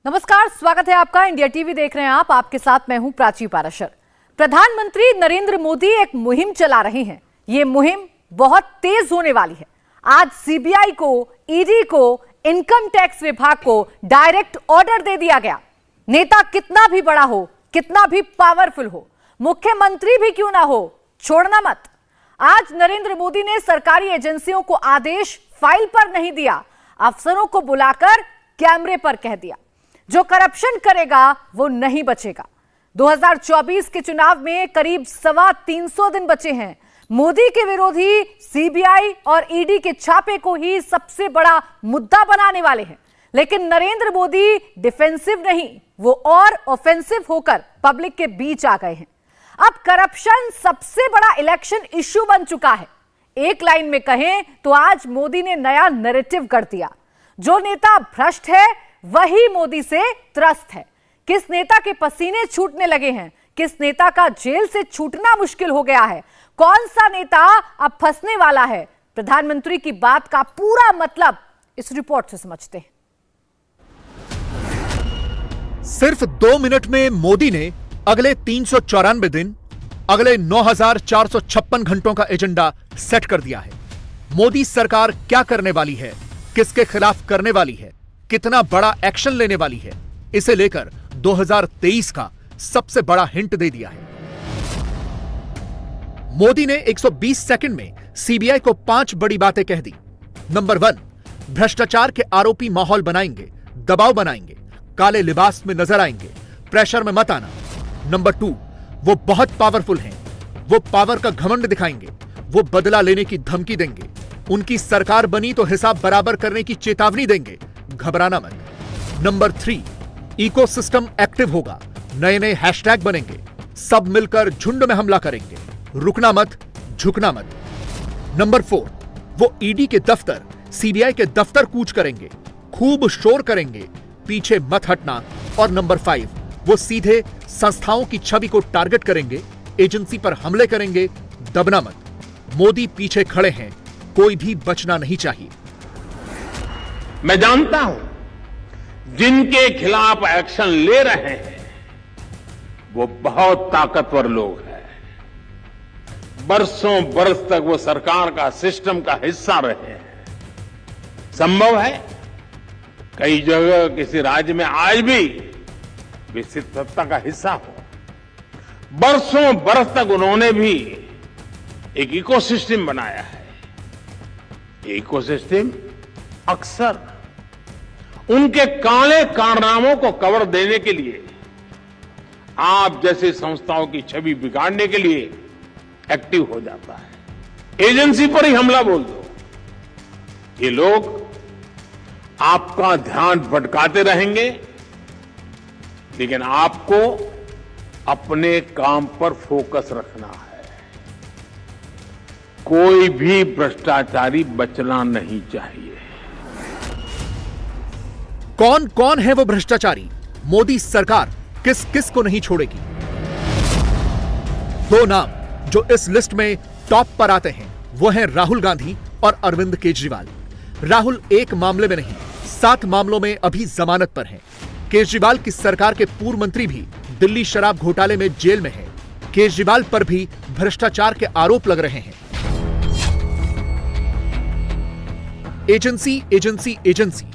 नमस्कार, स्वागत है आपका। इंडिया टीवी देख रहे हैं आप। आपके साथ मैं हूं प्राची पाराशर। प्रधानमंत्री नरेंद्र मोदी एक मुहिम चला रहे हैं। ये मुहिम बहुत तेज होने वाली है। आज सीबीआई को, ईडी को, इनकम टैक्स विभाग को डायरेक्ट ऑर्डर दे दिया गया। नेता कितना भी बड़ा हो, कितना भी पावरफुल हो, मुख्यमंत्री भी क्यों ना हो, छोड़ना मत। आज नरेंद्र मोदी ने सरकारी एजेंसियों को आदेश फाइल पर नहीं दिया, अफसरों को बुलाकर कैमरे पर कह दिया, जो करप्शन करेगा वो नहीं बचेगा। 2024 के चुनाव में करीब 325 दिन बचे हैं। मोदी के विरोधी सीबीआई और ईडी के छापे को ही सबसे बड़ा मुद्दा बनाने वाले हैं। लेकिन नरेंद्र मोदी डिफेंसिव नहीं, वो और ऑफेंसिव होकर पब्लिक के बीच आ गए हैं। अब करप्शन सबसे बड़ा इलेक्शन इश्यू बन चुका है। एक लाइन में कहें तो आज मोदी ने नया नैरेटिव कर दिया। जो नेता भ्रष्ट है वही मोदी से त्रस्त है। किस नेता के पसीने छूटने लगे हैं, किस नेता का जेल से छूटना मुश्किल हो गया है, कौन सा नेता अब फंसने वाला है, प्रधानमंत्री की बात का पूरा मतलब इस रिपोर्ट से समझते हैं। सिर्फ 2 मिनट में मोदी ने अगले 394 दिन, अगले 9,456 घंटों का एजेंडा सेट कर दिया है। मोदी सरकार क्या करने वाली है, किसके खिलाफ करने वाली है, कितना बड़ा एक्शन लेने वाली है, इसे लेकर 2023 का सबसे बड़ा हिंट दे दिया है। मोदी ने 120 सेकंड में सीबीआई को 5 बड़ी बातें कह दी। नंबर 1, भ्रष्टाचार के आरोपी माहौल बनाएंगे, दबाव बनाएंगे, काले लिबास में नजर आएंगे, प्रेशर में मत आना। नंबर 2, वो बहुत पावरफुल हैं, वो पावर का घमंड दिखाएंगे, वो बदला लेने की धमकी देंगे, उनकी सरकार बनी तो हिसाब बराबर करने की चेतावनी देंगे, घबराना मत। नंबर 3, इकोसिस्टम एक्टिव होगा, नए नए हैशटैग बनेंगे, सब मिलकर झुंड में हमला करेंगे, रुकना मत, झुकना मत। नंबर 4, वो ईडी के दफ्तर, सीबीआई के दफ्तर कूच करेंगे, खूब शोर करेंगे, पीछे मत हटना। और नंबर 5, वो सीधे संस्थाओं की छवि को टारगेट करेंगे, एजेंसी पर हमले करेंगे, दबना मत। मोदी पीछे खड़े हैं, कोई भी बचना नहीं चाहिए। मैं जानता हूं जिनके खिलाफ एक्शन ले रहे हैं वो बहुत ताकतवर लोग हैं। बरसों बरस तक वो सरकार का, सिस्टम का हिस्सा रहे हैं। संभव है कई जगह किसी राज्य में आज भी विकसित सत्ता का हिस्सा हो। बरसों बरस तक उन्होंने भी एक इकोसिस्टम बनाया है। ये इकोसिस्टम अक्सर उनके काले कारनामों को कवर देने के लिए, आप जैसी संस्थाओं की छवि बिगाड़ने के लिए एक्टिव हो जाता है। एजेंसी पर ही हमला बोल दो, ये लोग आपका ध्यान भटकाते रहेंगे, लेकिन आपको अपने काम पर फोकस रखना है। कोई भी भ्रष्टाचारी बचना नहीं चाहिए। कौन कौन है वो भ्रष्टाचारी? मोदी सरकार किस किस को नहीं छोड़ेगी? 2 नाम जो इस लिस्ट में टॉप पर आते हैं वो हैं राहुल गांधी और अरविंद केजरीवाल। राहुल एक मामले में नहीं, 7 मामलों में अभी जमानत पर हैं। केजरीवाल की सरकार के पूर्व मंत्री भी दिल्ली शराब घोटाले में जेल में हैं। केजरीवाल पर भी भ्रष्टाचार के आरोप लग रहे हैं। एजेंसी एजेंसी एजेंसी,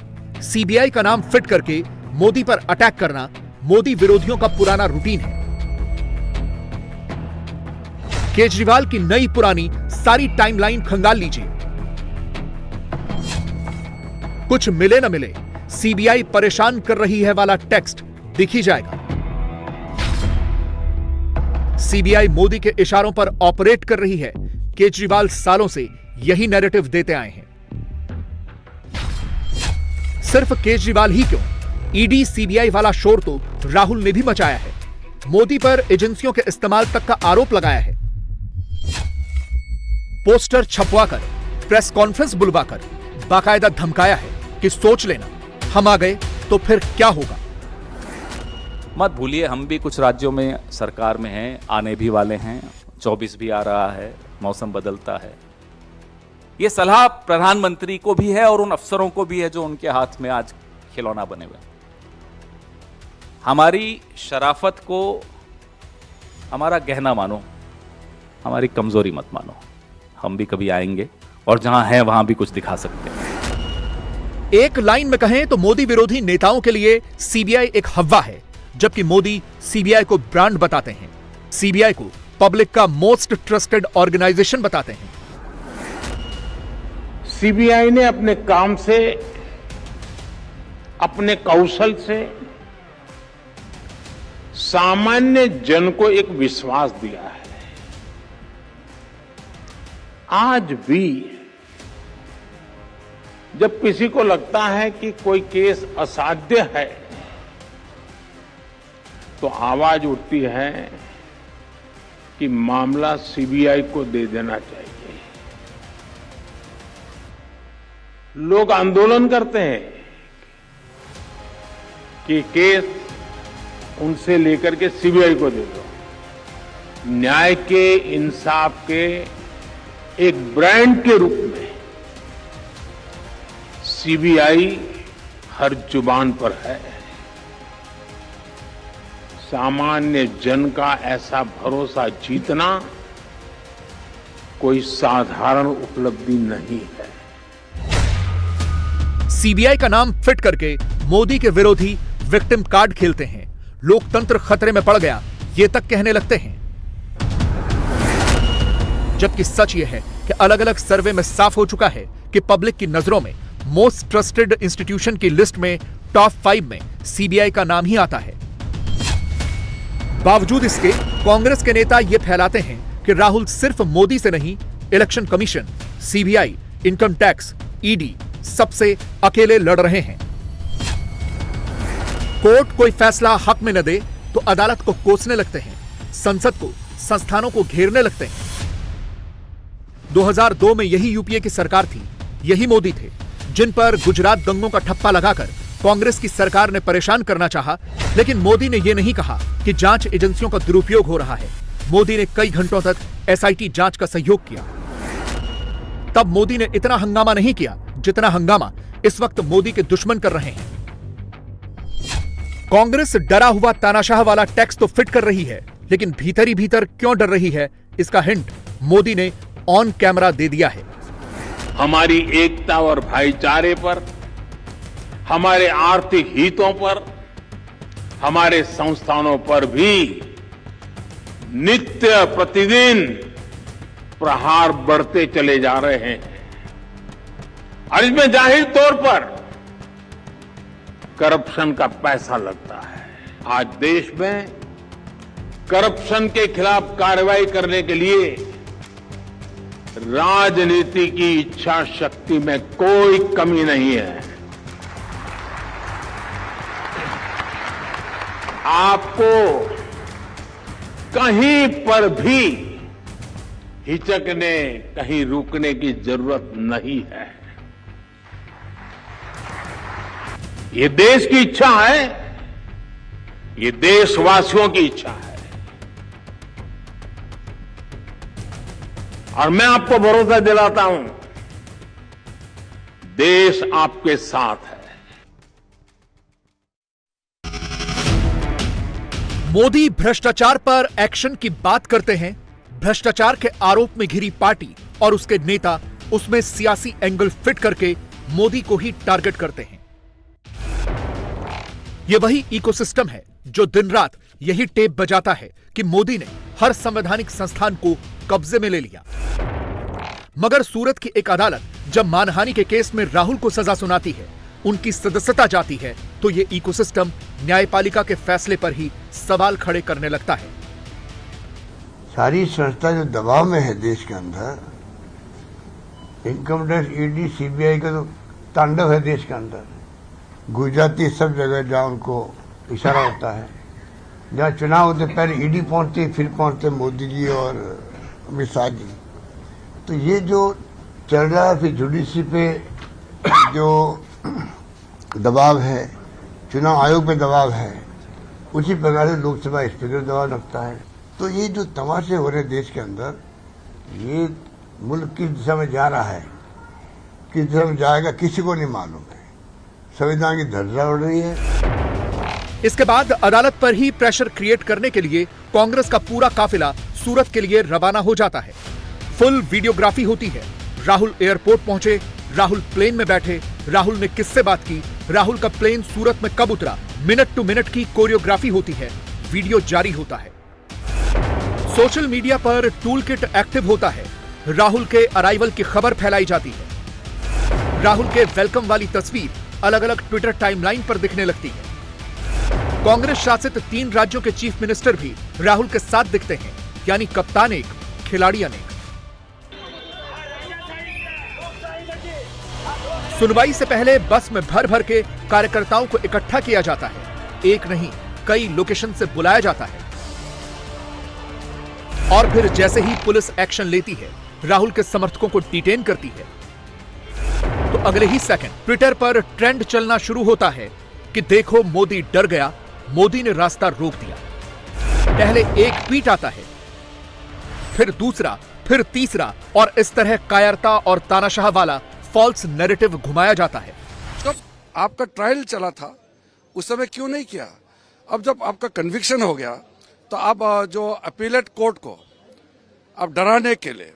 सीबीआई का नाम फिट करके मोदी पर अटैक करना मोदी विरोधियों का पुराना रूटीन है। केजरीवाल की नई पुरानी सारी टाइमलाइन खंगाल लीजिए। कुछ मिले न मिले, सीबीआई परेशान कर रही है वाला टेक्स्ट दिख ही जाएगा। सीबीआई मोदी के इशारों पर ऑपरेट कर रही है। केजरीवाल सालों से यही नैरेटिव देते आए हैं। सिर्फ केजरीवाल ही क्यों, ईडी सीबीआई वाला शोर तो राहुल ने भी मचाया है। मोदी पर एजेंसियों के इस्तेमाल तक का आरोप लगाया है। पोस्टर छपवाकर, प्रेस कॉन्फ्रेंस बुलवाकर बाकायदा धमकाया है कि सोच लेना, हम आ गए तो फिर क्या होगा। मत भूलिए, हम भी कुछ राज्यों में सरकार में हैं, आने भी वाले हैं, 24 भी आ रहा है, मौसम बदलता है। ये सलाह प्रधानमंत्री को भी है और उन अफसरों को भी है जो उनके हाथ में आज खिलौना बने हुए। हमारी शराफत को हमारा गहना मानो, हमारी कमजोरी मत मानो। हम भी कभी आएंगे और जहां हैं वहां भी कुछ दिखा सकते हैं। एक लाइन में कहें तो मोदी विरोधी नेताओं के लिए सीबीआई एक हव्वा है, जबकि मोदी सीबीआई को ब्रांड बताते हैं, सीबीआई को पब्लिक का मोस्ट ट्रस्टेड ऑर्गेनाइजेशन बताते हैं। सीबीआई ने अपने काम से, अपने कौशल से सामान्य जन को एक विश्वास दिया है। आज भी जब किसी को लगता है कि कोई केस असाध्य है, तो आवाज उठती है कि मामला सीबीआई को दे देना चाहिए। लोग आंदोलन करते हैं कि केस उनसे लेकर के सीबीआई को दे दो। न्याय के, इंसाफ के एक ब्रांड के रूप में सीबीआई हर जुबान पर है। सामान्य जन का ऐसा भरोसा जीतना कोई साधारण उपलब्धि नहीं है। सीबीआई का नाम फिट करके मोदी के विरोधी विक्टिम कार्ड खेलते हैं। लोकतंत्र खतरे में पड़ गया, ये तक कहने लगते हैं। जबकि सच यह है कि अलग अलग सर्वे में साफ हो चुका है कि पब्लिक की नजरों में मोस्ट ट्रस्टेड इंस्टीट्यूशन की लिस्ट में टॉप 5 में सीबीआई का नाम ही आता है। बावजूद इसके कांग्रेस के नेता यह फैलाते हैं कि राहुल सिर्फ मोदी से नहीं, election commission, CBI, income tax, ED सबसे अकेले लड़ रहे हैं। कोर्ट कोई फैसला हक में न दे तो अदालत को कोसने लगते हैं, संसद को, संस्थानों को घेरने लगते हैं। 2002 में यही यूपीए की सरकार थी, यही मोदी थे जिन पर गुजरात दंगों का ठप्पा लगाकर कांग्रेस की सरकार ने परेशान करना चाहा। लेकिन मोदी ने यह नहीं कहा कि जांच एजेंसियों का दुरुपयोग हो रहा है। मोदी ने कई घंटों तक एसआईटी जांच का सहयोग किया। तब मोदी ने इतना हंगामा नहीं किया जितना हंगामा इस वक्त मोदी के दुश्मन कर रहे हैं। कांग्रेस डरा हुआ तानाशाह वाला टैक्स तो फिट कर रही है, लेकिन भीतर ही भीतर क्यों डर रही है, इसका हिंट मोदी ने ऑन कैमरा दे दिया है। हमारी एकता और भाईचारे पर, हमारे आर्थिक हितों पर, हमारे संस्थानों पर भी नित्य प्रतिदिन प्रहार बढ़ते चले जा रहे हैं। और इसमें जाहिर तौर पर करप्शन का पैसा लगता है। आज देश में करप्शन के खिलाफ कार्रवाई करने के लिए राजनीति की इच्छा शक्ति में कोई कमी नहीं है। आपको कहीं पर भी हिचकने, कहीं रुकने की जरूरत नहीं है। ये देश की इच्छा है, ये देशवासियों की इच्छा है। और मैं आपको भरोसा दिलाता हूं, देश आपके साथ है। मोदी भ्रष्टाचार पर एक्शन की बात करते हैं। भ्रष्टाचार के आरोप में घिरी पार्टी और उसके नेता उसमें सियासी एंगल फिट करके मोदी को ही टारगेट करते हैं। यह वही इकोसिस्टम है जो दिन रात यही टेप बजाता है कि मोदी ने हर संवैधानिक संस्थान को कब्जे में ले लिया। मगर सूरत की एक अदालत जब मानहानि के केस में राहुल को सजा सुनाती है, उनकी सदस्यता जाती है, तो यह इकोसिस्टम न्यायपालिका के फैसले पर ही सवाल खड़े करने लगता है। सारी संस्था जो दबाव में है देश के अंदर, इनकम टैक्स, ईडी, सीबीआई का तो तांडव है देश के अंदर। गुजराती सब जगह जहां उनको इशारा होता है, जहां चुनाव होते पहले ईडी पहुंचते, फिर पहुंचते मोदी जी और अमित शाह जी। तो ये जो चल रहा है, फिर जुडिशरी पे जो दबाव है, चुनाव आयोग पे दबाव है, उसी प्रकार से लोकसभा स्पीकर दबाव रखता है। तो ये जो तमाशे हो रहे देश के अंदर, ये मुल्क किस दिशा में जा रहा है, किस दिशा में जाएगा किसी को नहीं मालूम है। संविधान की धज्जियां उड़ रही है। इसके बाद अदालत पर ही प्रेशर क्रिएट करने के लिए कांग्रेस का पूरा काफिला सूरत के लिए रवाना हो जाता है। फुल वीडियोग्राफी होती है। राहुल एयरपोर्ट पहुंचे, राहुल प्लेन में बैठे, राहुल ने किससे बात की, राहुल का प्लेन सूरत में कब उतरा, मिनट टू मिनट की कोरियोग्राफी होती है। वीडियो जारी होता है। सोशल मीडिया पर टूल किट एक्टिव होता है। राहुल के अराइवल की खबर फैलाई जाती है। राहुल के वेलकम वाली तस्वीर अलग अलग ट्विटर टाइमलाइन पर दिखने लगती है। कांग्रेस शासित 3 राज्यों के चीफ मिनिस्टर भी राहुल के साथ दिखते हैं, यानी कप्तान एक, खिलाड़ी अनेक। सुनवाई से पहले बस में भर भर के कार्यकर्ताओं को इकट्ठा किया जाता है। एक नहीं, कई लोकेशन से बुलाया जाता है। और फिर जैसे ही पुलिस एक्शन लेती है, राहुल के समर्थकों को डिटेन करती है, तो अगले ही सेकंड ट्विटर पर ट्रेंड चलना शुरू होता है कि देखो मोदी डर गया, मोदी ने रास्ता रोक दिया। पहले एक ट्वीट आता है, फिर दूसरा, फिर तीसरा, और इस तरह कायरता और तानाशाह वाला फॉल्स नैरेटिव घुमाया जाता है। जब आपका ट्रायल चला था उस समय क्यों नहीं किया? अब जब आपका कन्विक्शन हो गया तो आप जो अपीलेट कोर्ट को आप डराने के लिए,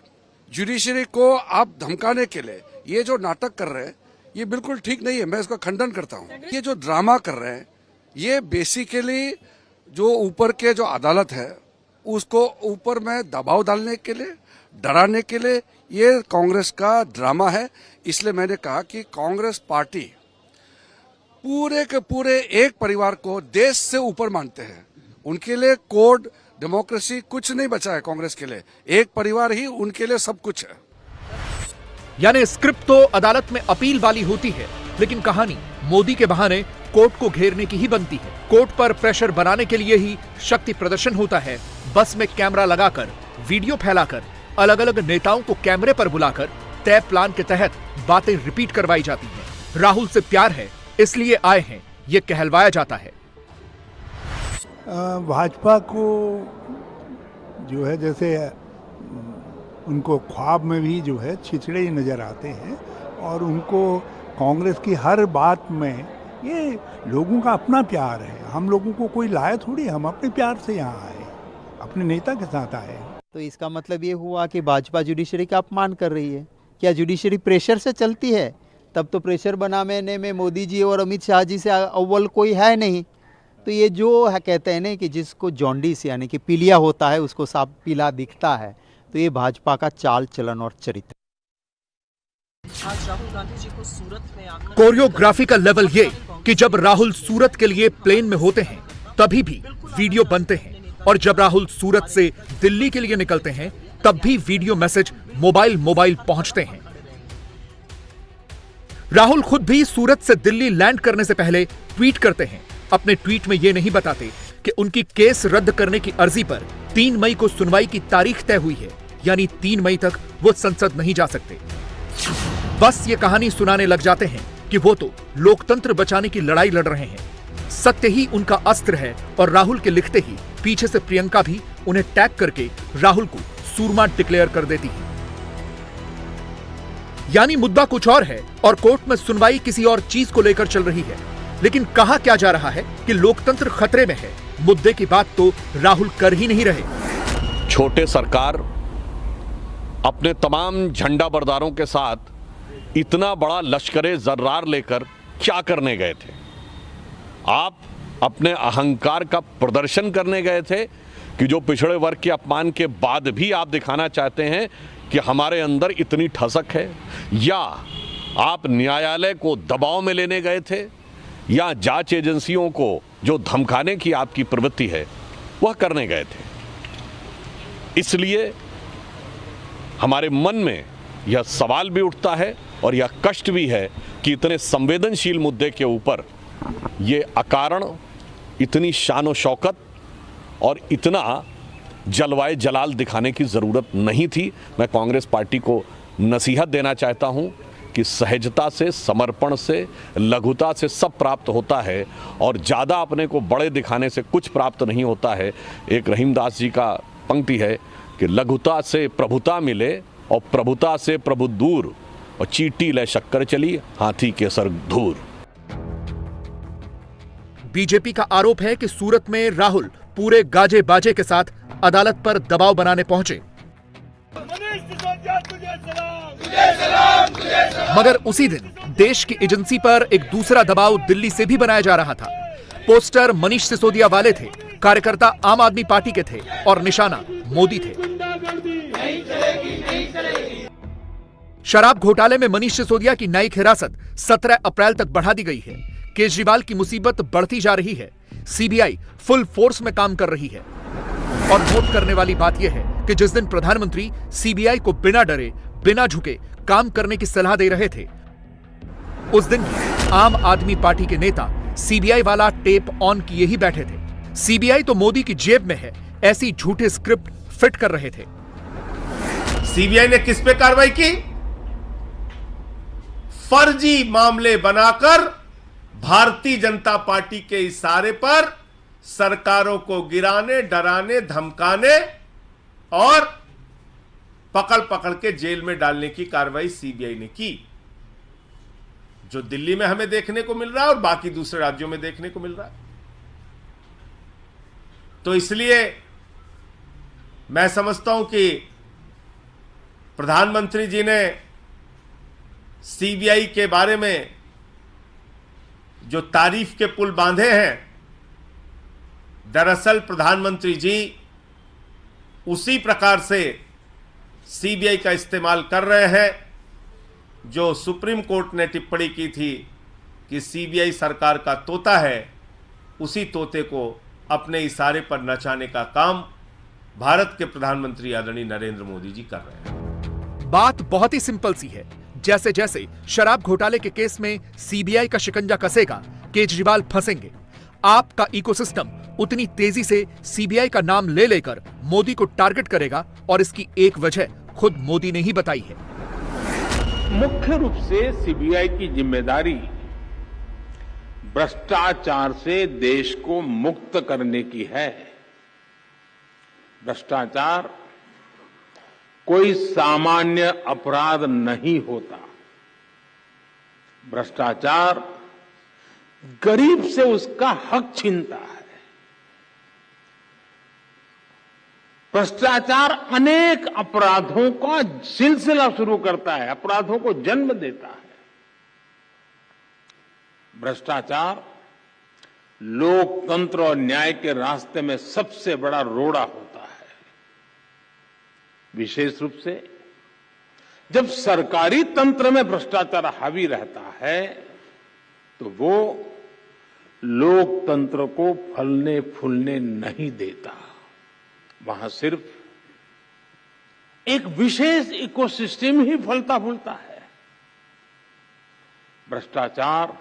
जुडिशरी को आप धमकाने के लिए ये जो नाटक कर रहे हैं, ये बिल्कुल ठीक नहीं है। मैं इसका खंडन करता हूँ। ये जो ड्रामा कर रहे हैं, ये बेसिकली जो ऊपर के जो अदालत है उसको ऊपर में दबाव डालने के लिए, डराने के लिए ये कांग्रेस का ड्रामा है। इसलिए मैंने कहा कि कांग्रेस पार्टी पूरे के पूरे एक परिवार को देश से ऊपर मानते हैं। उनके लिए कोड, डेमोक्रेसी कुछ नहीं बचा है कांग्रेस के लिए। एक परिवार ही उनके लिए सब कुछ है। यानी स्क्रिप्ट तो अदालत में अपील वाली होती है, लेकिन कहानी मोदी के बहाने कोर्ट को घेरने की ही बनती है। कोर्ट पर प्रेशर बनाने के लिए ही शक्ति प्रदर्शन होता है। बस में कैमरा लगाकर, वीडियो फैलाकर, अलग अलग नेताओं को कैमरे पर बुलाकर तय प्लान के तहत बातें रिपीट करवाई जाती हैं। राहुल से प्यार है इसलिए आए हैं, ये कहलवाया जाता है। भाजपा को जो है, जैसे उनको ख्वाब में भी जो है छिछड़े ही नजर आते हैं, और उनको कांग्रेस की हर बात में ये लोगों का अपना प्यार है। हम लोगों को कोई लाया थोड़ी, हम अपने प्यार से यहाँ आए, अपने नेता के साथ आए। तो इसका मतलब ये हुआ कि भाजपा जुडिशरी का अपमान कर रही है। क्या जुडिशरी प्रेशर से चलती है? तब तो प्रेशर बनाने में मोदी जी और अमित शाह जी से अव्वल कोई है नहीं। तो ये जो है कहते हैं ना कि जिसको जॉन्डिस यानी कि पीलिया होता है उसको साफ पीला दिखता है, तो ये भाजपा का चाल चलन और चरित्र। आज राहुल गांधी जी को सूरत में आकर कोरियोग्राफी का लेवल ये कि जब राहुल सूरत के लिए प्लेन में होते हैं तभी भी वीडियो बनते हैं, और जब राहुल सूरत से दिल्ली के लिए निकलते हैं तब भी वीडियो मैसेज मोबाइल पहुंचते हैं। राहुल खुद भी सूरत से दिल्ली लैंड करने से पहले ट्वीट करते हैं। अपने ट्वीट में यह नहीं बताते कि उनकी केस रद्द करने की अर्जी पर 3 मई को सुनवाई की तारीख तय हुई है, यानी 3 मई तक वो संसद नहीं जा सकते। बस ये कहानी सुनाने लग जाते हैं कि वो तो लोकतंत्र बचाने की लड़ाई लड़ रहे हैं। सत्य ही उनका अस्त्र है, और राहुल के लिखते ही पीछे से प्रियंका भी उन्हें टैग करके राहुल को सूरमा डिक्लेयर कर देती है। यानी मुद्दा कुछ और है और कोर्ट में सुनवाई किसी और चीज को लेकर चल रही है। लेकिन कहा क्या जा रहा है कि लोकतंत्र खतरे में है, मुद्दे की बात तो राहुल कर ही नहीं रहे। छोटे सरकार अपने तमाम झंडा बरदारों के साथ इतना बड़ा लश्करे जर्रार लेकर क्या करने गए थे? आप अपने अहंकार का प्रदर्शन करने गए थे कि जो पिछड़े वर्ग के अपमान के बाद भी आप दिखाना चाहते हैं कि हमारे अंदर इतनी ठसक है, या आप न्यायालय को दबाव में लेने गए थे, या जांच एजेंसियों को जो धमकाने की आपकी प्रवृत्ति है वह करने गए थे? इसलिए हमारे मन में यह सवाल भी उठता है और यह कष्ट भी है कि इतने संवेदनशील मुद्दे के ऊपर ये अकारण इतनी शान व शौकत और इतना जलवाए जलाल दिखाने की ज़रूरत नहीं थी। मैं कांग्रेस पार्टी को नसीहत देना चाहता हूं कि सहजता से, समर्पण से, लघुता से सब प्राप्त होता है, और ज़्यादा अपने को बड़े दिखाने से कुछ प्राप्त नहीं होता है। एक रहीमदास जी का पंक्ति है कि लघुता से प्रभुता मिले और प्रभुता से प्रभु दूर, और चींटी ले शक्कर चली हाथी के सर धूर। बीजेपी का आरोप है कि सूरत में राहुल पूरे गाजे बाजे के साथ अदालत पर दबाव बनाने पहुंचे। मगर उसी दिन देश की एजेंसी पर एक दूसरा दबाव दिल्ली से भी बनाया जा रहा था। पोस्टर मनीष सिसोदिया वाले थे, कार्यकर्ता आम आदमी पार्टी के थे और निशाना मोदी थे। शराब घोटाले में मनीष सिसोदिया की न्यायिक हिरासत 17 अप्रैल तक बढ़ा दी गई है। केजरीवाल की मुसीबत बढ़ती जा रही है। सीबीआई फुल फोर्स में काम कर रही है। और नोट करने वाली बात यह है कि जिस दिन प्रधानमंत्री सीबीआई को बिना डरे, बिना झुके काम करने की सलाह दे रहे थे, उस दिन आम आदमी पार्टी के नेता सीबीआई वाला टेप ऑन किए ही बैठे थे। सीबीआई तो मोदी की जेब में है, ऐसी झूठे स्क्रिप्ट फिट कर रहे थे। सीबीआई ने किस पे कार्रवाई की? फर्जी मामले बनाकर भारतीय जनता पार्टी के इशारे पर सरकारों को गिराने, डराने, धमकाने और पकड़ पकड़ के जेल में डालने की कार्रवाई सीबीआई ने की, जो दिल्ली में हमें देखने को मिल रहा है और बाकी दूसरे राज्यों में देखने को मिल रहा है। तो इसलिए मैं समझता हूं कि प्रधानमंत्री जी ने सीबीआई के बारे में जो तारीफ के पुल बांधे हैं, दरअसल प्रधानमंत्री जी उसी प्रकार से सीबीआई का इस्तेमाल कर रहे हैं जो सुप्रीम कोर्ट ने टिप्पणी की थी कि सीबीआई सरकार का तोता है। उसी तोते को अपने इशारे पर नचाने का काम भारत के प्रधानमंत्री आदरणीय नरेंद्र मोदी जी कर रहे हैं। बात बहुत ही सिंपल सी है। जैसे जैसे शराब घोटाले के केस में सीबीआई का शिकंजा कसेगा, केजरीवाल फंसेंगे। आपका इकोसिस्टम उतनी तेजी से सीबीआई का नाम ले लेकर मोदी को टारगेट करेगा और इसकी एक वजह खुद मोदी ने ही बताई है। मुख्य रूप से सीबीआई की जिम्मेदारी भ्रष्टाचार से देश को मुक्त करने की है। भ्रष्टाचार कोई सामान्य अपराध नहीं होता। भ्रष्टाचार गरीब से उसका हक छीनता है। भ्रष्टाचार अनेक अपराधों का सिलसिला शुरू करता है, अपराधों को जन्म देता है। भ्रष्टाचार लोकतंत्र और न्याय के रास्ते में सबसे बड़ा रोड़ा होता है। विशेष रूप से जब सरकारी तंत्र में भ्रष्टाचार हावी रहता है तो वो लोकतंत्र को फलने फूलने नहीं देता। वहां सिर्फ एक विशेष इकोसिस्टम ही फलता फूलता है। भ्रष्टाचार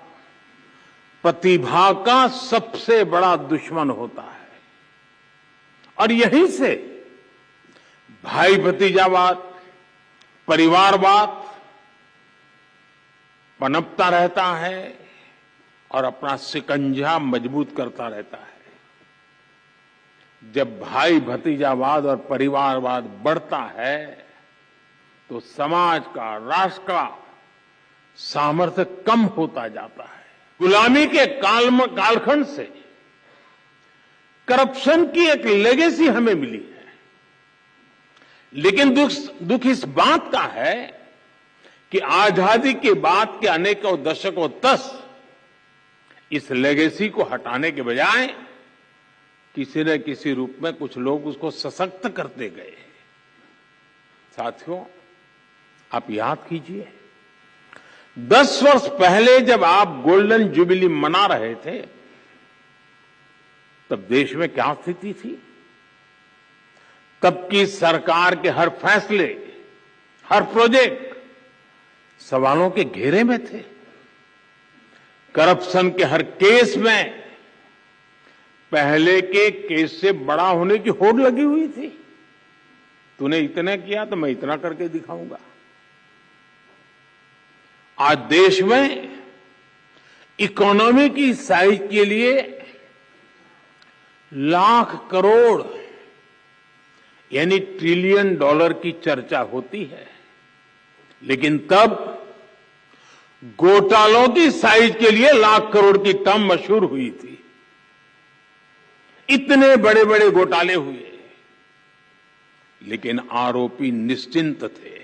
प्रतिभा का सबसे बड़ा दुश्मन होता है और यहीं से भाई भतीजावाद, परिवारवाद पनपता रहता है और अपना शिकंजा मजबूत करता रहता है। जब भाई भतीजावाद और परिवारवाद बढ़ता है तो समाज का, राष्ट्र का सामर्थ्य कम होता जाता है। गुलामी के कालखंड से करप्शन की एक लेगेसी हमें मिली है, लेकिन दुख इस बात का है कि आजादी के बाद के अनेकों दशकों तक इस लेगेसी को हटाने के बजाय किसी न किसी रूप में कुछ लोग उसको सशक्त करते गए। साथियों, आप याद कीजिए 10 वर्ष पहले जब आप गोल्डन जुबिली मना रहे थे तब देश में क्या स्थिति थी? तब की सरकार के हर फैसले, हर प्रोजेक्ट सवालों के घेरे में थे। करप्शन के हर केस में पहले के केस से बड़ा होने की होड़ लगी हुई थी। तूने इतना किया तो मैं इतना करके दिखाऊंगा। आज देश में इकोनॉमी की साइज के लिए लाख करोड़ यानी ट्रिलियन डॉलर की चर्चा होती है, लेकिन तब घोटालों की साइज के लिए लाख करोड़ की टर्म मशहूर हुई थी। इतने बड़े बड़े घोटाले हुए, लेकिन आरोपी निश्चिंत थे।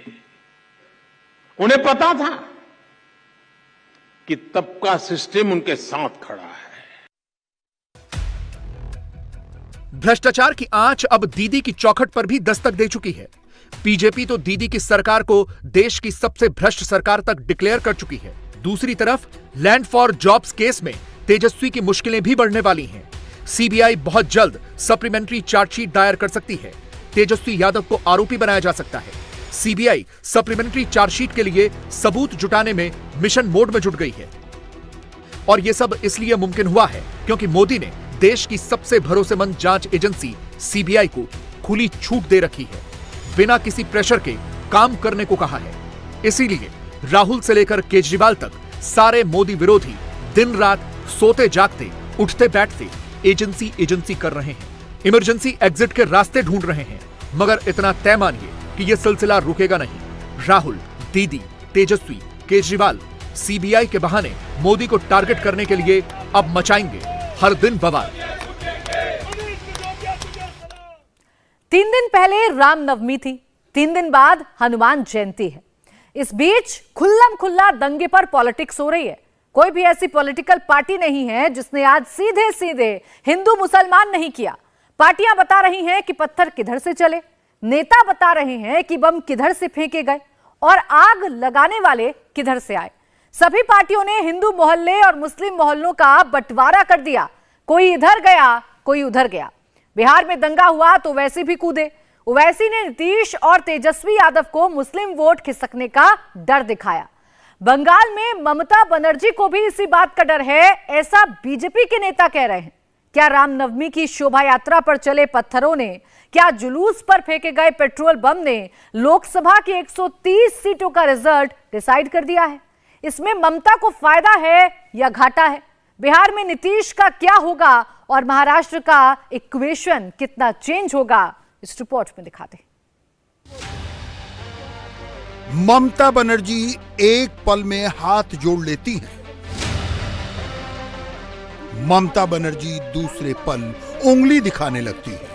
उन्हें पता था कि तब का सिस्टम उनके साथ खड़ा है। भ्रष्टाचार की आंच अब दीदी की चौखट पर भी दस्तक दे चुकी है। बीजेपी तो दीदी की सरकार को देश की सबसे भ्रष्ट सरकार तक डिक्लेयर कर चुकी है। दूसरी तरफ लैंड फॉर जॉब्स केस में तेजस्वी की मुश्किलें भी बढ़ने वाली हैं। सीबीआई बहुत जल्द सप्लीमेंट्री चार्जशीट दायर कर सकती है। तेजस्वी यादव को आरोपी बनाया जा सकता है। सीबीआई सप्लीमेंट्री चार्जशीट के लिए सबूत जुटाने में मिशन मोड में जुट गई है। और यह सब इसलिए मुमकिन हुआ है क्योंकि मोदी ने देश की सबसे भरोसेमंद जांच एजेंसी सीबीआई को खुली छूट दे रखी है, बिना किसी प्रेशर के काम करने को कहा है। इसीलिए राहुल से लेकर केजरीवाल तक सारे मोदी विरोधी दिन रात सोते जागते उठते बैठते एजेंसी कर रहे हैं, इमरजेंसी एग्जिट के रास्ते ढूंढ रहे हैं। मगर इतना तय मानिए कि यह सिलसिला रुकेगा नहीं। राहुल, दीदी, तेजस्वी, केजरीवाल सीबीआई के बहाने मोदी को टारगेट करने के लिए अब मचाएंगे हर दिन बवाल। 3 दिन पहले रामनवमी थी, 3 दिन बाद हनुमान जयंती है। इस बीच खुल्लम खुल्ला दंगे पर पॉलिटिक्स हो रही है। कोई भी ऐसी पॉलिटिकल पार्टी नहीं है जिसने आज सीधे सीधे हिंदू मुसलमान नहीं किया। पार्टियां बता रही हैं कि पत्थर किधर से चले, नेता बता रहे हैं कि बम किधर से फेंके गए और आग लगाने वाले किधर से आए। सभी पार्टियों ने हिंदू मोहल्ले और मुस्लिम मोहल्लों का बंटवारा कर दिया। कोई इधर गया, कोई उधर गया। बिहार में दंगा हुआ तो वैसी भी कूदे। ओवैसी ने नीतीश और तेजस्वी यादव को मुस्लिम वोट खिसकने का डर दिखाया। बंगाल में ममता बनर्जी को भी इसी बात का डर है, ऐसा बीजेपी के नेता कह रहे हैं। क्या रामनवमी की शोभा यात्रा पर चले पत्थरों ने, क्या जुलूस पर फेंके गए पेट्रोल बम ने लोकसभा की 130 सीटों का रिजल्ट डिसाइड कर दिया है? इसमें ममता को फायदा है या घाटा है? बिहार में नीतीश का क्या होगा और महाराष्ट्र का इक्वेशन कितना चेंज होगा, इस रिपोर्ट में दिखाते हैं। ममता बनर्जी एक पल में हाथ जोड़ लेती हैं। ममता बनर्जी दूसरे पल उंगली दिखाने लगती है।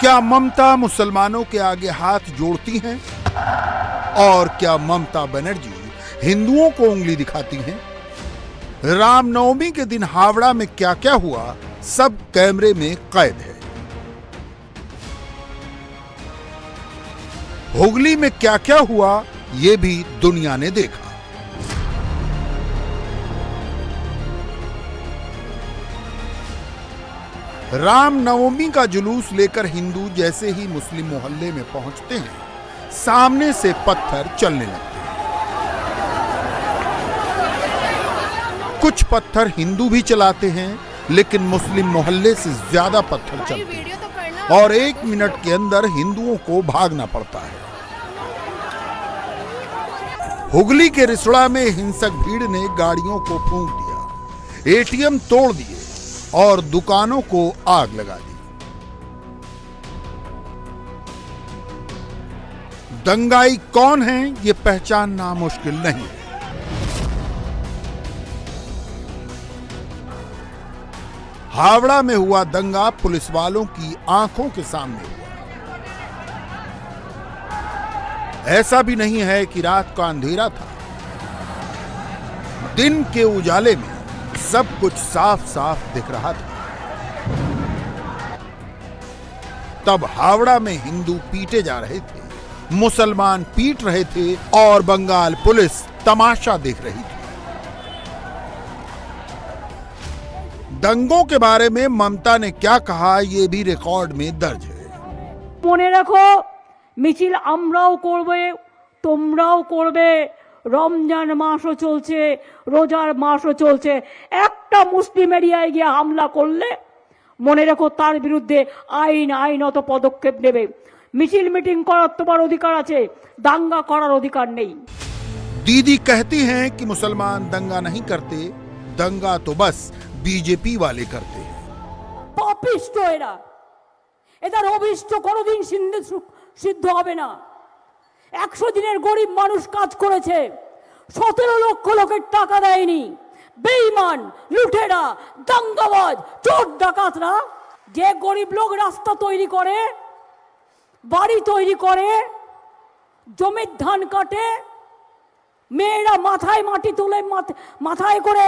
क्या ममता मुसलमानों के आगे हाथ जोड़ती हैं? और क्या ममता बनर्जी हिंदुओं को उंगली दिखाती हैं? रामनवमी के दिन हावड़ा में क्या क्या हुआ, सब कैमरे में कैद है। हुगली में क्या क्या हुआ, यह भी दुनिया ने देखा। रामनवमी का जुलूस लेकर हिंदू जैसे ही मुस्लिम मोहल्ले में पहुंचते हैं, सामने से पत्थर चलने लगते हैं। कुछ पत्थर हिंदू भी चलाते हैं, लेकिन मुस्लिम मोहल्ले से ज्यादा पत्थर चलते हैं और 1 मिनट के अंदर हिंदुओं को भागना पड़ता है। हुगली के रिसड़ा में हिंसक भीड़ ने गाड़ियों को फूंक दिया, एटीएम तोड़ दिए और दुकानों को आग लगा दी। दंगाई कौन है, ये पहचानना मुश्किल नहीं है। हावड़ा में हुआ दंगा पुलिस वालों की आंखों के सामने हुआ। ऐसा भी नहीं है कि रात का अंधेरा था। दिन के उजाले में सब कुछ साफ साफ दिख रहा था। तब हावड़ा में हिंदू पीटे जा रहे थे, मुसलमान पीट रहे थे और बंगाल पुलिस तमाशा देख रही थी। दंगों के बारे में ममता ने क्या कहा, यह भी रिकॉर्ड में दर्ज है। মনে রাখো, মিছিল আমরাও করবে, তোমরাও করবে। রমজান মাসও চলছে, রোজার মাসও চলছে। একটা মুসলিম এরিয়ায় গিয়ে হামলা করলে মনে রাখো তার বিরুদ্ধে আইনত পদক্ষেপ নেবে। মিছিল মিটিং করার তোমার অধিকার আছে, দাঙ্গা করার অধিকার নেই। दीदी कहती हैं कि मुसलमान दंगा नहीं करते, दंगा तो बस बीजेपी वाले करते हैं। পাপিষ্ট এরা, এদের অভিষ্ট কোনোদিন সিদ্ধ হবে না। 100 দিনের গরিব মানুষ কাজ করেছে, 17 লক্ষ লোকের টাকা দেয়নি। বেঈমান, লুটেরা, দাঙ্গাবাজ, চোর ডাকাতরা যে গরিব লোক রাস্তা তৈরি করে, বাড়ি তৈরি করে, জমির ধান কাটে, মেয়েরা মাথায় মাটি তুলে, মাথায় করে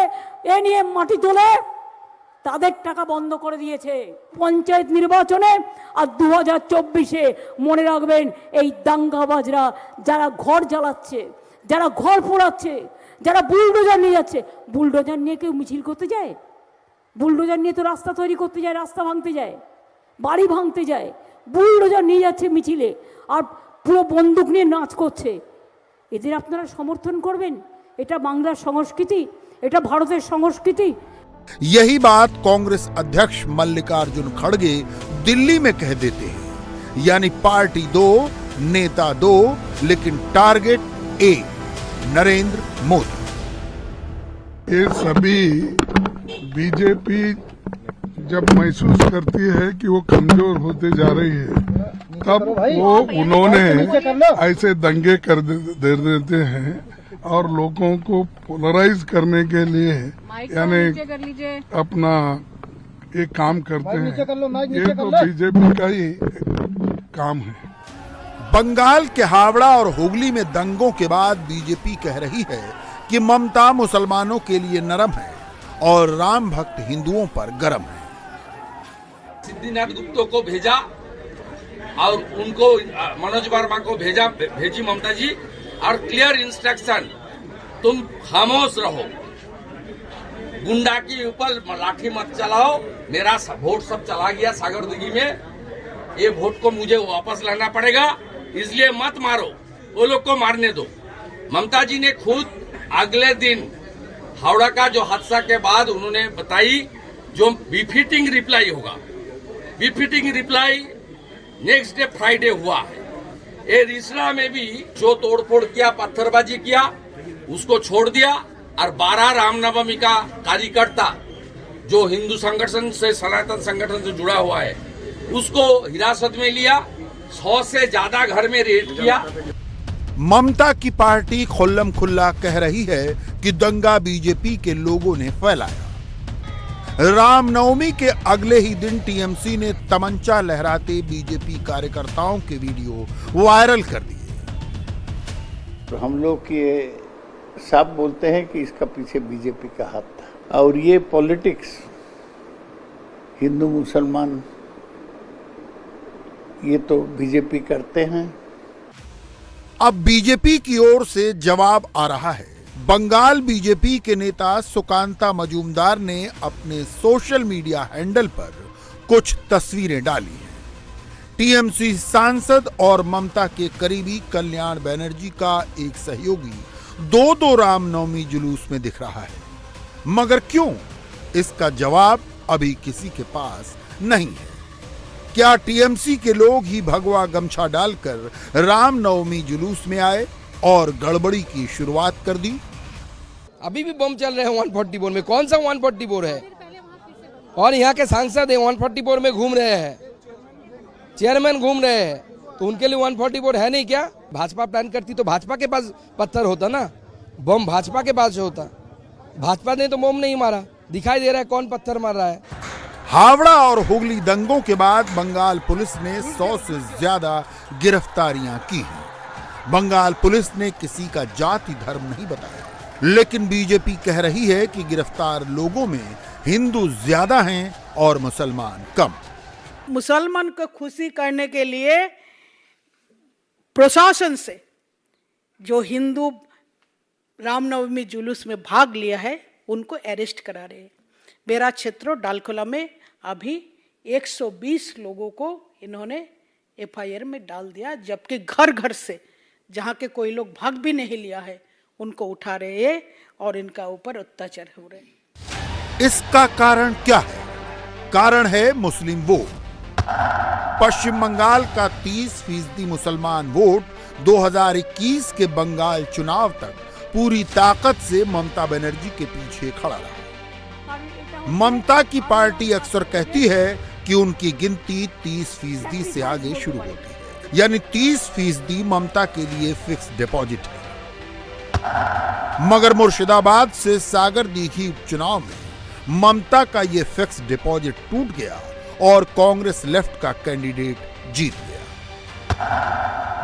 এ নিয়ে মাটি তোলে, তাদের টাকা বন্ধ করে দিয়েছে পঞ্চায়েত নির্বাচনে। আর 2024-এ মনে রাখবেন, এই দাঙ্গাবাজরা যারা ঘর জ্বালাচ্ছে, যারা ঘর পোড়াচ্ছে, যারা বুলডোজার নিয়ে যাচ্ছে, বুলডোজার নিয়ে কেউ মিছিল করতে যায়? বুলডোজার নিয়ে তো রাস্তা তৈরি করতে যায়, রাস্তা ভাঙতে যায়, বাড়ি ভাঙতে যায়। বুলডোজার নিয়ে যাচ্ছে মিছিলে, আর পুরো বন্দুক নিয়ে নাচ করছে। এদের আপনারা সমর্থন করবেন? এটা বাংলার সংস্কৃতি, এটা ভারতের সংস্কৃতি। यही बात कांग्रेस अध्यक्ष मल्लिकार्जुन खड़गे दिल्ली में कह देते हैं, यानी पार्टी 2, नेता 2, लेकिन टारगेट 1, नरेंद्र मोदी। ये सभी बीजेपी जब महसूस करती है कि वो कमजोर होते जा रही है, तब वो उन्होंने ऐसे दंगे कर देते हैं और लोगों को पोलराइज करने के लिए यानी अपना ये काम करते हैं। ये तो बीजेपी का ही काम है। बंगाल के हावड़ा और हुगली में दंगों के बाद बीजेपी कह रही है कि ममता मुसलमानों के लिए नरम है और राम भक्त हिंदुओं पर गरम है। सिद्धिनाथ गुप्ता को भेजा और उनको मनोज वर्मा को भेजी ममता जी, और क्लियर इंस्ट्रक्शन, तुम खामोश रहो, गुंडा के ऊपर लाठी मत चलाओ, मेरा वोट सब चला गया सागरदिघी में, ये वोट को मुझे वापस लाना पड़ेगा, इसलिए मत मारो, वो लोग को मारने दो। ममता जी ने खुद अगले दिन हावड़ा का जो हादसा के बाद उन्होंने बताई, जो बिफिटिंग रिप्लाई होगा, befitting reply next day Friday हुआ है। ये रिसना में भी जो तोड़फोड़ किया, पत्थरबाजी किया, उसको छोड़ दिया, और 12 रामनवमी का कार्यकर्ता जो हिंदू संगठन से, सनातन संगठन से जुड़ा हुआ है, उसको हिरासत में लिया, 100 से ज्यादा घर में रेड किया। ममता की पार्टी खुल्लम खुल्ला कह रही है कि दंगा बीजेपी के लोगों ने फैलाया। रामनवमी के अगले ही दिन टीएमसी ने तमंचा लहराते बीजेपी कार्यकर्ताओं के वीडियो वायरल कर दिए। तो हम लोग ये साफ बोलते हैं कि इसका पीछे बीजेपी का हाथ था, और ये पॉलिटिक्स हिंदू मुसलमान ये तो बीजेपी करते हैं। अब बीजेपी की ओर से जवाब आ रहा है। बंगाल बीजेपी के नेता सुकांता मजूमदार ने अपने सोशल मीडिया हैंडल पर कुछ तस्वीरें डाली हैं। टीएमसी सांसद और ममता के करीबी कल्याण बनर्जी का एक सहयोगी 2 रामनवमी जुलूस में दिख रहा है, मगर क्यों? इसका जवाब अभी किसी के पास नहीं है। क्या टीएमसी के लोग ही भगवा गमछा डालकर रामनवमी जुलूस में आए और गड़बड़ी की शुरुआत कर दी? अभी भी बम चल रहे हैं 144 में, कौन सा 144 है? और यहाँ के सांसद है 144 में घूम रहे हैं, चेयरमैन घूम रहे हैं, तो उनके लिए 144 है नहीं क्या? भाजपा प्लान करती तो भाजपा के पास पत्थर होता ना, बम भाजपा के पास होता। भाजपा ने तो बम नहीं मारा, दिखाई दे रहा है कौन पत्थर मार रहा है। हावड़ा और हुगली दंगों के बाद बंगाल पुलिस ने 100 से ज्यादा गिरफ्तारियां की हैं। बंगाल पुलिस ने किसी का जाति धर्म नहीं बताया, लेकिन बीजेपी कह रही है कि गिरफ्तार लोगों में हिंदू ज्यादा हैं और मुसलमान कम। मुसलमान को खुशी करने के लिए प्रशासन से जो हिंदू रामनवमी जुलूस में भाग लिया है उनको अरेस्ट करा रहे हैं। मेरा क्षेत्र डालखोला में अभी 120 लोगों को इन्होंने एफआईआर में डाल दिया, जबकि घर घर से जहाँ के कोई लोग भाग भी नहीं लिया है उनको उठा रहे हैं और इनका ऊपर अत्याचार हो रहे हैं। इसका कारण क्या है? कारण है मुस्लिम वोट। पश्चिम बंगाल का 30% मुसलमान वोट 2021 के बंगाल चुनाव तक पूरी ताकत से ममता बनर्जी के पीछे खड़ा रहा। ममता की पार्टी अक्सर कहती है कि उनकी गिनती 30% से आगे शुरू होती है, यानी 30% ममता के लिए फिक्स डिपॉजिट है। मगर मुर्शिदाबाद से सागर दीघी उपचुनाव में ममता का यह फिक्स डिपॉजिट टूट गया और कांग्रेस लेफ्ट का कैंडिडेट जीत गया।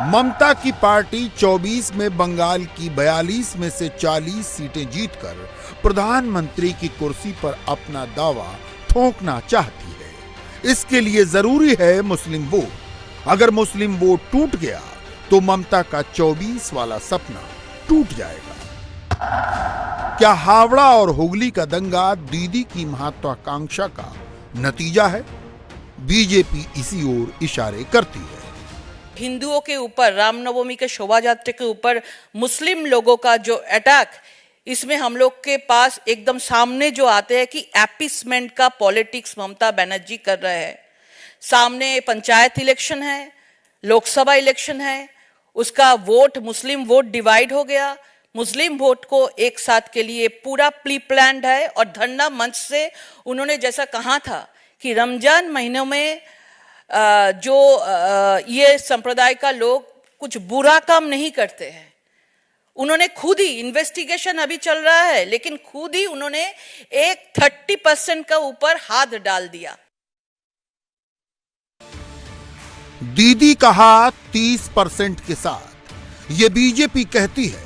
ममता की पार्टी 24 में बंगाल की 42 में से 40 सीटें जीतकर प्रधानमंत्री की कुर्सी पर अपना दावा ठोंकना चाहती है। इसके लिए जरूरी है मुस्लिम वोट। अगर मुस्लिम वोट टूट गया तो ममता का 24 वाला सपना टूट जाएगा। क्या हावड़ा और हुगली का दंगा दीदी की महत्वाकांक्षा का नतीजा है? बीजेपी इसी ओर इशारे करती है। हिंदुओं के ऊपर रामनवमी के शोभा यात्रा के ऊपर मुस्लिम लोगों का जो अटैक, इसमें हम लोग के पास एकदम सामने जो आते हैं कि एपिसमेंट का पॉलिटिक्स ममता बनर्जी कर रहे हैं। सामने पंचायत इलेक्शन है, लोकसभा इलेक्शन है, उसका वोट मुस्लिम वोट डिवाइड हो गया। मुस्लिम वोट को एक साथ के लिए पूरा प्री प्लान्ड है और धरना मंच से उन्होंने जैसा कहा था कि रमजान महीनों में जो ये संप्रदाय का लोग कुछ बुरा काम नहीं करते हैं। उन्होंने खुद ही, इन्वेस्टिगेशन अभी चल रहा है, लेकिन खुद ही उन्होंने एक 30% का ऊपर हाथ डाल दिया। दीदी कहा 30% के साथ, ये बीजेपी कहती है।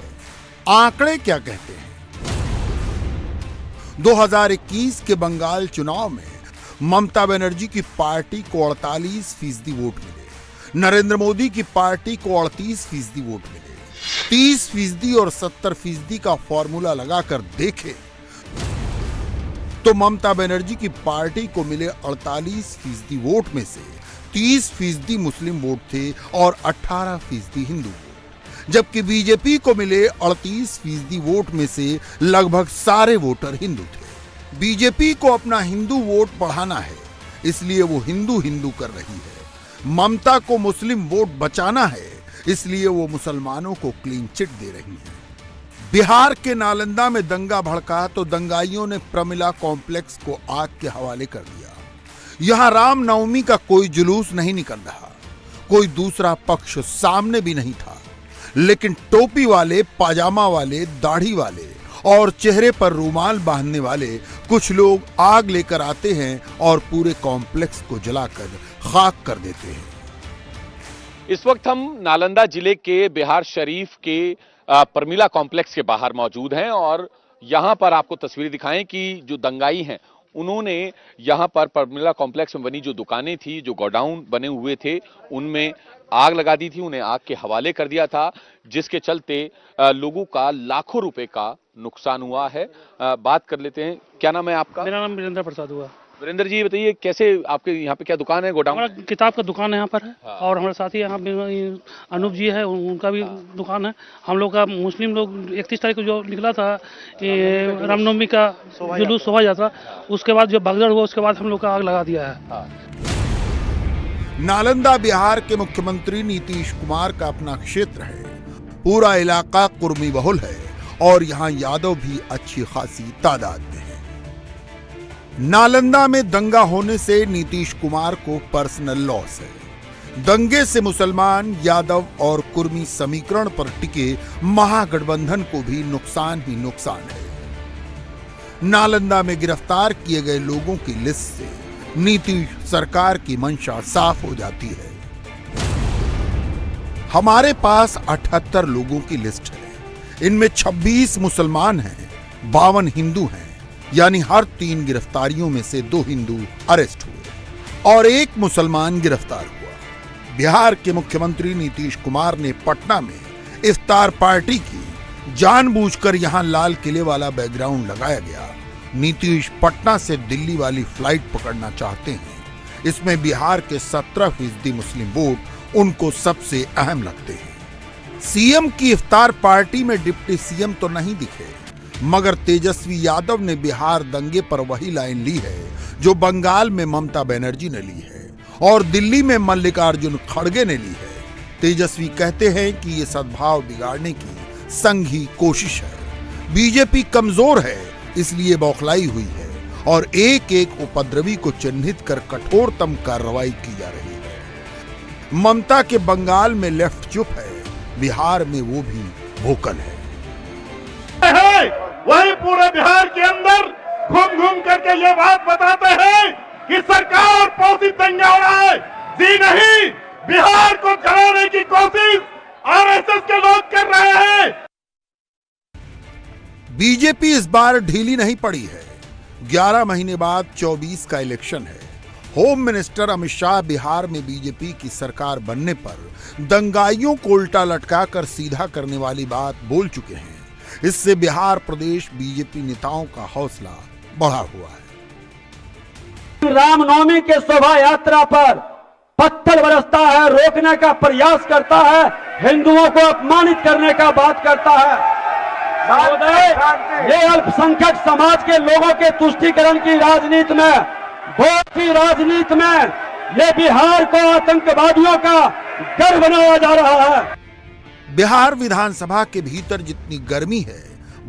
आंकड़े क्या कहते हैं? 2021 के बंगाल चुनाव में ममता बनर्जी की पार्टी को 48% वोट मिले, नरेंद्र मोदी की पार्टी को 38% वोट मिले। 30% और 70% का फॉर्मूला लगाकर देखें तो ममता बनर्जी की पार्टी को मिले 48% वोट में से 30% मुस्लिम वोट थे और 18% हिंदू वोट, जबकि बीजेपी को मिले 38% वोट में से लगभग सारे वोटर हिंदू थे। बीजेपी को अपना हिंदू वोट बढ़ाना है, इसलिए वो हिंदू हिंदू कर रही है। ममता को मुस्लिम वोट बचाना है, इसलिए वो मुसलमानों को क्लीन चिट दे रही है। बिहार के नालंदा में दंगा भड़का तो दंगाइयों ने प्रमिला कॉम्प्लेक्स को आग के हवाले कर दिया। यहां रामनवमी का कोई जुलूस नहीं निकल रहा, कोई दूसरा पक्ष सामने भी नहीं था, लेकिन टोपी वाले, पाजामा वाले, दाढ़ी वाले और चेहरे पर रूमाल बांधने वाले कुछ लोग आग लेकर आते हैं और पूरे कॉम्प्लेक्स को जलाकर खाक कर देते हैं। इस वक्त हम नालंदा जिले के बिहार शरीफ के प्रमिला कॉम्प्लेक्स के बाहर मौजूद हैं और यहां पर आपको तस्वीरें दिखाएं कि जो दंगाई हैं उन्होंने यहां पर प्रमिला कॉम्प्लेक्स में बनी जो दुकानें थी, जो गोडाउन बने हुए थे, उनमें आग लगा दी थी, उन्हें आग के हवाले कर दिया था, जिसके चलते लोगों का लाखों रुपए का नुकसान हुआ है। बात कर लेते हैं, क्या नाम है आपका? मेरा नाम वीरेंद्र प्रसाद हुआ। वीरेंद्र जी बताइए, कैसे आपके यहाँ पे क्या दुकान है? गोडाउन? हमारा किताब का दुकान यहाँ पर है। हाँ। और हमारे साथी यहाँ अनूप जी है, उनका भी दुकान है। हम लोग का मुस्लिम लोग 31 तारीख को जो निकला था रामनवमी का जुलूस शोभा यात्रा, उसके बाद जो भगदड़ हुआ उसके बाद हम लोग का आग लगा दिया है। हाँ। नालंदा बिहार के मुख्यमंत्री नीतीश कुमार का अपना क्षेत्र है। पूरा इलाका कुर्मी बहुल है और यहाँ यादव भी अच्छी खासी तादाद में है। नालंदा में दंगा होने से नीतीश कुमार को पर्सनल लॉस है। दंगे से मुसलमान, यादव और कुर्मी समीकरण पर टिके महागठबंधन को भी नुकसान ही नुकसान है। नालंदा में गिरफ्तार किए गए लोगों की लिस्ट से नीतीश सरकार की मंशा साफ हो जाती है। हमारे पास 78 लोगों की लिस्ट है। इनमें 26 मुसलमान हैं, 52 हिंदू हैं, यानी हर 3 गिरफ्तारियों में से 2 हिंदू अरेस्ट हुए और 1 मुसलमान गिरफ्तार हुआ। बिहार के मुख्यमंत्री नीतीश कुमार ने पटना में इफ्तार पार्टी की। जानबूझकर यहां लाल किले वाला बैकग्राउंड लगाया गया। नीतीश पटना से दिल्ली वाली फ्लाइट पकड़ना चाहते हैं। इसमें बिहार के 17% मुस्लिम वोट उनको सबसे अहम लगते हैं। सीएम की इफ्तार पार्टी में डिप्टी सीएम तो नहीं दिखे, मगर तेजस्वी यादव ने बिहार दंगे पर वही लाइन ली है जो बंगाल में ममता बनर्जी ने ली है और दिल्ली में मल्लिकार्जुन खड़गे ने ली है। तेजस्वी कहते हैं कि ये सद्भाव बिगाड़ने की संघी कोशिश है। बीजेपी कमजोर है, इसलिए बौखलाई हुई है और एक एक उपद्रवी को चिन्हित कर कठोरतम कार्रवाई की जा रही है। ममता के बंगाल में लेफ्ट चुप है, बिहार में वो भी वोकल है। वही पूरे बिहार के अंदर घूम घूम करके ये बात बताते हैं कि सरकार पोषित दंगा हो रहा है। जी नहीं, बिहार को जलाने की कोशिश आरएसएस के लोग कर रहे हैं। बीजेपी इस बार ढीली नहीं पड़ी है। 11 महीने बाद 24 का इलेक्शन है। होम मिनिस्टर अमित शाह बिहार में बीजेपी की सरकार बनने पर दंगाइयों को उल्टा लटकाकर सीधा करने वाली बात बोल चुके हैं। इससे बिहार प्रदेश बीजेपी नेताओं का हौसला बढ़ा हुआ है। रामनवमी के शोभा यात्रा पर पत्थर बरसता है, रोकने का प्रयास करता है, हिंदुओं को अपमानित करने का बात करता है। ये अल्पसंख्यक समाज के लोगों के तुष्टीकरण की राजनीति में, वोट की राजनीति में ये बिहार को आतंकवादियों का घर बनाया जा रहा है। बिहार विधानसभा के भीतर जितनी गर्मी है,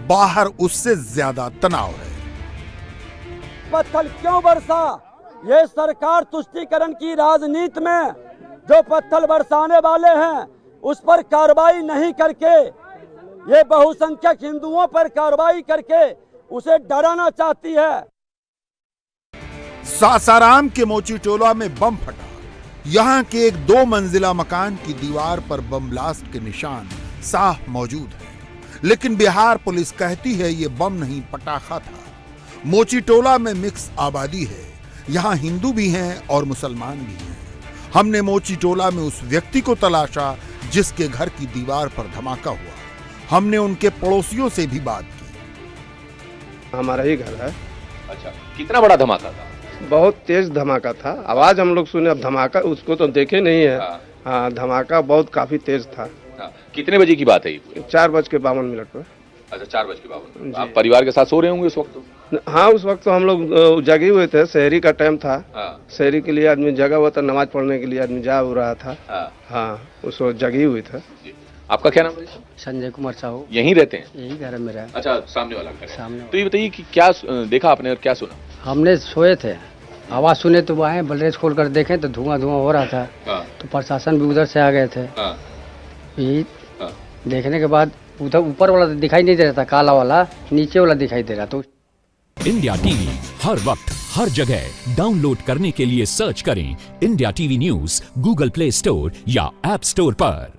बाहर उससे ज्यादा तनाव है। पत्थर क्यों बरसा? ये सरकार तुष्टीकरण की राजनीति में जो पत्थर बरसाने वाले हैं उस पर कार्रवाई नहीं करके, ये बहुसंख्यक हिंदुओं पर कार्रवाई करके उसे डराना चाहती है। सासाराम के मोची टोला में बम फटा। यहाँ के एक 2 मंजिला मकान की दीवार पर बम ब्लास्ट के निशान साफ मौजूद हैं। लेकिन बिहार पुलिस कहती है ये बम नहीं, पटाखा था। मोची टोला में मिक्स आबादी है। यहाँ हिंदू भी हैं और मुसलमान भी हैं। हमने मोची टोला में उस व्यक्ति को तलाशा जिसके घर की दीवार पर धमाका हुआ। हमने उनके पड़ोसियों से भी बात की। हमारा ही घर है। अच्छा, कितना बड़ा धमाका था? बहुत तेज धमाका था। आवाज हम लोग सुने, अब धमाका उसको तो देखे नहीं है। हाँ, धमाका बहुत काफी तेज था। कितने बजे की बात है ये? 4:52 पर। अच्छा, 4:52। आप परिवार के साथ सो रहे होंगे उस वक्त? हाँ, उस वक्त तो हम लोग जगे हुए थे। शहरी का टाइम था। शहरी के लिए आदमी जगा हुआ था, नमाज पढ़ने के लिए आदमी जा रहा था। हाँ, उस वक्त जगी हुई था। आपका क्या नाम है? संजय कुमार साहू। यहीं रहते हैं? यही घर है मेरा। अच्छा, सामने वाला घर है। सामने। तो ये बताइए कि क्या देखा आपने और क्या सुना? हमने सोए थे, आवाज सुने तो वो आए, बलरेज खोल कर देखें तो धुआं हो रहा था। तो प्रशासन भी उधर से आ गए थे। यही देखने के बाद उधर ऊपर वाला दिखाई नहीं दे रहा था, काला वाला, नीचे वाला दिखाई दे रहा। तो इंडिया टीवी हर वक्त हर जगह डाउनलोड करने के लिए सर्च करें India TV news Google play store या ऐप स्टोर पर।